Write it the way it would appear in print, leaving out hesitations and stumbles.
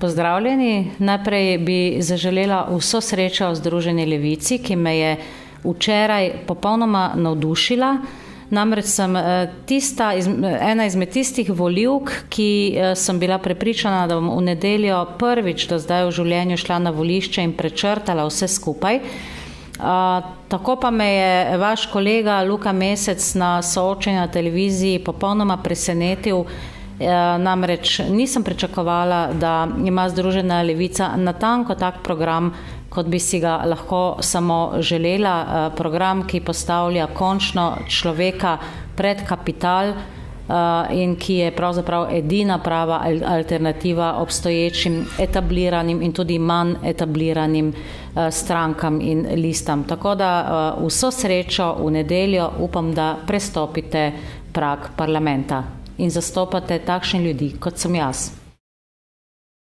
Pozdravljeni. Najprej bi zaželela vso srečo v Združeni levici, ki me je včeraj popolnoma navdušila. Namreč sem ena izmed tistih volivk, ki sem bila prepričana, da bom v nedeljo prvič do zdaj v življenju šla na volišče in prečrtala vse skupaj. Tako pa me je vaš kolega Luka Mesec na soočenju na televiziji popolnoma presenetil. Namreč nisem pričakovala, da ima Združena levica natanko tak program, kot bi si ga lahko samo želela. Program, ki postavlja končno človeka pred kapital in ki je pravzaprav edina prava alternativa obstoječim etabliranim in tudi manj etabliranim strankam in listam. Tako da vso srečo v nedeljo, upam, da prestopite prag parlamenta in zastopate takšne ljudi, kot sem jaz.